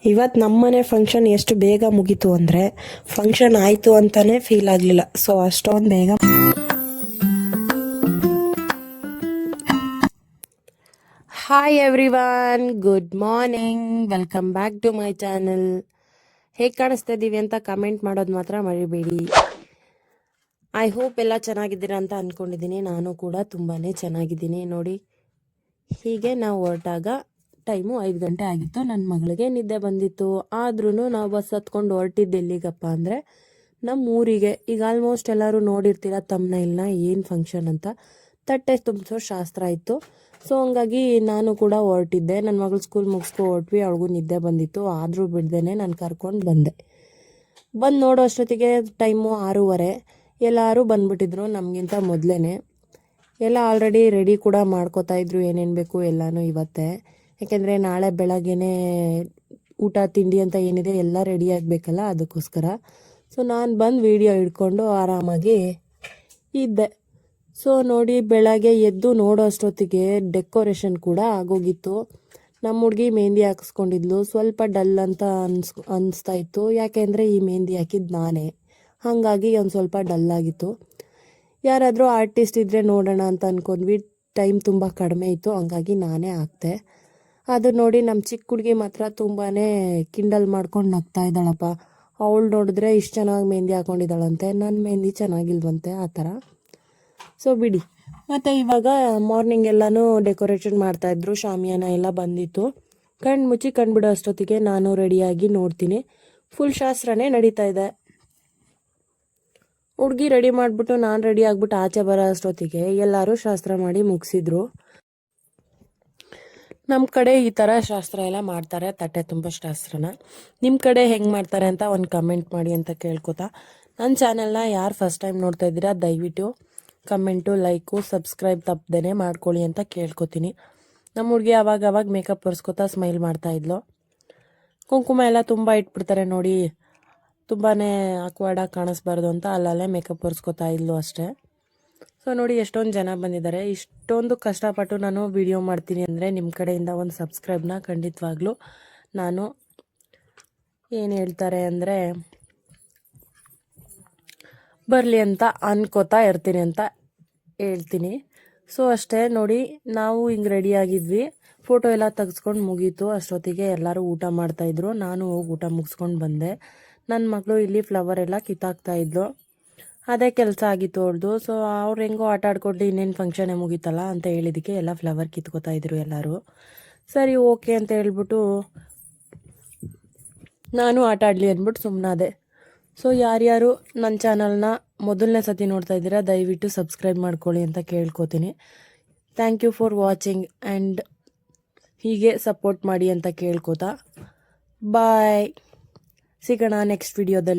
ಇವತ್ತು ನಮ್ಮನೆ ಫಂಕ್ಷನ್ ಎಷ್ಟು ಬೇಗ ಮುಗೀತು ಅಂದರೆ ಫಂಕ್ಷನ್ ಆಯಿತು ಅಂತಲೇ ಫೀಲ್ ಆಗಲಿಲ್ಲ. ಸೊ ಅಷ್ಟೊಂದು ಬೇಗ. Hi everyone, good morning, welcome back to my channel. ಹೇಗೆ ಕಾಣಿಸ್ತಾ ಇದ್ದೀವಿ ಅಂತ ಕಮೆಂಟ್ ಮಾಡೋದು ಮಾತ್ರ ಮರಿಬೇಡಿ. ಐ ಹೋಪ್ ಎಲ್ಲ ಚೆನ್ನಾಗಿದ್ದೀರಾ ಅಂತ ಅಂದ್ಕೊಂಡಿದ್ದೀನಿ. ನಾನು ಕೂಡ ತುಂಬಾ ಚೆನ್ನಾಗಿದ್ದೀನಿ. ನೋಡಿ, ಹೀಗೆ ನಾವು ಹೊರಟಾಗ ಟೈಮು 5 ಗಂಟೆ ಆಗಿತ್ತು. ನನ್ನ ಮಗಳಿಗೆ ನಿದ್ದೆ ಬಂದಿತ್ತು. ಆದ್ರೂ ನಾವು ಬಸ್ ಹತ್ಕೊಂಡು ಹೊರಟಿದ್ದು ಎಲ್ಲಿಗಪ್ಪ ಅಂದರೆ ನಮ್ಮ ಊರಿಗೆ. ಈಗ ಆಲ್ಮೋಸ್ಟ್ ಎಲ್ಲರೂ ನೋಡಿರ್ತೀರ ತಮ್ಮನೇಲ್ನ ಏನು ಫಂಕ್ಷನ್ ಅಂತ. ತಟ್ಟೆ ತುಂಬಿಸೋ ಶಾಸ್ತ್ರ ಇತ್ತು. ಸೊ ಹಂಗಾಗಿ ನಾನು ಕೂಡ ಹೊರಟಿದ್ದೆ. ನನ್ನ ಮಗಳು ಸ್ಕೂಲ್ ಮುಗಿಸ್ಕೊ ಹೊರಟ್ವಿ. ಅವಳಿಗೂ ನಿದ್ದೆ ಬಂದಿತ್ತು. ಆದರೂ ಬಿಡ್ದೇನೆ ನಾನು ಕರ್ಕೊಂಡು ಬಂದೆ. ಬಂದು ನೋಡೋ ಅಷ್ಟೊತ್ತಿಗೆ ಟೈಮು 6:30. ಎಲ್ಲರೂ ಬಂದ್ಬಿಟ್ಟಿದ್ರು ನಮಗಿಂತ ಮೊದಲೇ. ಎಲ್ಲ ಆಲ್ರೆಡಿ ರೆಡಿ ಕೂಡ ಮಾಡ್ಕೋತಾ ಇದ್ರು, ಏನೇನು ಬೇಕು ಎಲ್ಲನೂ ಇವತ್ತೇ. ಯಾಕೆಂದರೆ ನಾಳೆ ಬೆಳಗ್ಗೆನೇ ಊಟ ತಿಂಡಿ ಅಂತ ಏನಿದೆ ಎಲ್ಲ ರೆಡಿ ಆಗಬೇಕಲ್ಲ, ಅದಕ್ಕೋಸ್ಕರ. ಸೊ ನಾನು ಬಂದು ವಿಡಿಯೋ ಹಿಡ್ಕೊಂಡು ಆರಾಮಾಗಿ ಇದ್ದೆ. ಸೊ ನೋಡಿ, ಬೆಳಗ್ಗೆ ಎದ್ದು ನೋಡೋ ಅಷ್ಟೊತ್ತಿಗೆ ಡೆಕೋರೇಷನ್ ಕೂಡ ಆಗೋಗಿತ್ತು. ನಮ್ಮ ಹುಡುಗಿ ಮೆಹಂದಿ ಹಾಕಿಸ್ಕೊಂಡಿದ್ಲು. ಸ್ವಲ್ಪ ಡಲ್ ಅಂತ ಅನಿಸ್ತಾ ಇತ್ತು, ಯಾಕೆಂದರೆ ಈ ಮೆಹಂದಿ ಹಾಕಿದ್ದು ನಾನೇ. ಹಾಗಾಗಿ ಒಂದು ಸ್ವಲ್ಪ ಡಲ್ ಆಗಿತ್ತು. ಯಾರಾದರೂ ಆರ್ಟಿಸ್ಟ್ ಇದ್ದರೆ ನೋಡೋಣ ಅಂತ ಅಂದ್ಕೊಂಡ್ವಿ. ಟೈಮ್ ತುಂಬ ಕಡಿಮೆ ಇತ್ತು, ಹಂಗಾಗಿ ನಾನೇ ಹಾಕ್ತೆ. ಅದು ನೋಡಿ ನಮ್ಮ ಚಿಕ್ಕ ಹುಡುಗಿ ಮಾತ್ರ ತುಂಬಾ ಕಿಂಡಲ್ ಮಾಡ್ಕೊಂಡು ನಗ್ತಾ ಇದ್ದಾಳಪ್ಪ. ಅವಳು ನೋಡಿದ್ರೆ ಇಷ್ಟು ಚೆನ್ನಾಗಿ ಮೆಹಂದಿ ಹಾಕೊಂಡಿದ್ದಾಳಂತೆ, ನನ್ನ ಮೆಹಂದಿ ಚೆನ್ನಾಗಿಲ್ವಂತೆ, ಆ ಥರ. ಸೊ ಬಿಡಿ. ಮತ್ತು ಇವಾಗ ಮಾರ್ನಿಂಗ್ ಎಲ್ಲನೂ ಡೆಕೋರೇಷನ್ ಮಾಡ್ತಾಯಿದ್ರು. ಶಾಮಿಯಾನ ಎಲ್ಲ ಬಂದಿತ್ತು. ಕಣ್ಣು ಮುಚ್ಚಿ ಕಂಡುಬಿಡೋ ಅಷ್ಟೊತ್ತಿಗೆ ನಾನು ರೆಡಿಯಾಗಿ ನೋಡ್ತೀನಿ, ಫುಲ್ ಶಾಸ್ತ್ರನೇ ನಡೀತಾ ಇದೆ. ಹುಡುಗಿ ರೆಡಿ ಮಾಡಿಬಿಟ್ಟು ನಾನು ರೆಡಿ ಆಗಿಬಿಟ್ಟು ಆಚೆ ಬರೋ ಅಷ್ಟೊತ್ತಿಗೆ ಎಲ್ಲರೂ ಶಾಸ್ತ್ರ ಮಾಡಿ ಮುಗಿಸಿದ್ರು. ನಮ್ಮ ಕಡೆ ಈ ಥರ ಶಾಸ್ತ್ರ ಎಲ್ಲ ಮಾಡ್ತಾರೆ, ತಟ್ಟೆ ತುಂಬ ಶಾಸ್ತ್ರನ. ನಿಮ್ಮ ಕಡೆ ಹೆಂಗೆ ಮಾಡ್ತಾರೆ ಅಂತ ಒಂದು ಕಮೆಂಟ್ ಮಾಡಿ ಅಂತ ಕೇಳ್ಕೊತಾ, ನನ್ನ ಚಾನಲ್ನ ಯಾರು ಫಸ್ಟ್ ಟೈಮ್ ನೋಡ್ತಾ ಇದ್ದೀರಾ ದಯವಿಟ್ಟು ಕಮೆಂಟು, ಲೈಕು, ಸಬ್ಸ್ಕ್ರೈಬ್ ತಪ್ಪದೇನೆ ಮಾಡ್ಕೊಳ್ಳಿ ಅಂತ ಕೇಳ್ಕೊತೀನಿ. ನಮ್ಮ ಹುಡುಗಿ ಅವಾಗ ಮೇಕಪ್ ಒರೆಸ್ಕೊತಾ ಸ್ಮೈಲ್ ಮಾಡ್ತಾಯಿದ್ಲು. ಕುಂಕುಮ ಎಲ್ಲ ತುಂಬ ಇಟ್ಬಿಡ್ತಾರೆ ನೋಡಿ, ತುಂಬಾ ಆಕ್ವರ್ಡಾಗಿ ಕಾಣಿಸ್ಬಾರ್ದು ಅಂತ ಅಲ್ಲಲ್ಲೇ ಮೇಕಪ್ ಒರೆಸ್ಕೊತಾ ಇದ್ಲು ಅಷ್ಟೇ. ಸೊ ನೋಡಿ, ಎಷ್ಟೊಂದು ಜನ ಬಂದಿದ್ದಾರೆ. ಇಷ್ಟೊಂದು ಕಷ್ಟಪಟ್ಟು ನಾನು ವಿಡಿಯೋ ಮಾಡ್ತೀನಿ ಅಂದರೆ ನಿಮ್ಮ ಕಡೆಯಿಂದ ಒಂದು ಸಬ್ಸ್ಕ್ರೈಬ್ನ ಖಂಡಿತವಾಗ್ಲೂ ನಾನು ಏನು ಹೇಳ್ತಾರೆ ಅಂದರೆ ಬರಲಿ ಅಂತ ಅನ್ಕೋತಾ ಇರ್ತೀನಿ ಅಂತ ಹೇಳ್ತೀನಿ. ಸೊ ಅಷ್ಟೇ ನೋಡಿ, ನಾವು ಹಿಂಗೆ ರೆಡಿಯಾಗಿದ್ವಿ. ಫೋಟೋ ಎಲ್ಲ ತೆಗೆಸ್ಕೊಂಡು ಮುಗೀತು. ಅಷ್ಟೊತ್ತಿಗೆ ಎಲ್ಲರೂ ಊಟ ಮಾಡ್ತಾಯಿದ್ರು. ನಾನು ಹೋಗಿ ಊಟ ಮುಗಿಸ್ಕೊಂಡು ಬಂದೆ. ನನ್ನ ಮಗಳು ಇಲ್ಲಿ ಫ್ಲವರ್ ಎಲ್ಲ ಕಿತ್ತಾಕ್ತಾಯಿದ್ಲು. ಅದೇ ಕೆಲಸ ಆಗಿತ್ತು ಅವ್ರದ್ದು. ಸೊ ಅವ್ರು ಹೆಂಗೋ ಆಟ ಆಡ್ಕೊಂಡು ಇನ್ನೇನು ಫಂಕ್ಷನೇ ಮುಗೀತಲ್ಲ ಅಂತ ಹೇಳಿದ್ದಕ್ಕೆ ಎಲ್ಲ ಫ್ಲವರ್ ಕಿತ್ಕೋತಾ ಇದ್ರು ಎಲ್ಲರೂ. ಸರಿ ಓಕೆ ಅಂತ ಹೇಳ್ಬಿಟ್ಟು ನಾನು ಆಟ ಆಡಲಿ ಅಂದ್ಬಿಟ್ಟು ಸುಮ್ಮನಾದೆ. ಸೊ ಯಾರ್ಯಾರು ನನ್ನ ಚಾನಲ್ನ ಮೊದಲನೇ ಸತಿ ನೋಡ್ತಾ ಇದ್ದೀರಾ ದಯವಿಟ್ಟು ಸಬ್ಸ್ಕ್ರೈಬ್ ಮಾಡ್ಕೊಳ್ಳಿ ಅಂತ ಕೇಳ್ಕೊತೀನಿ. Thank you for watching and ಹೀಗೆ ಸಪೋರ್ಟ್ ಮಾಡಿ ಅಂತ ಕೇಳ್ಕೊತಾ ಬಾಯ್. ಸಿಗೋಣ ನೆಕ್ಸ್ಟ್ ವಿಡಿಯೋದಲ್ಲಿ.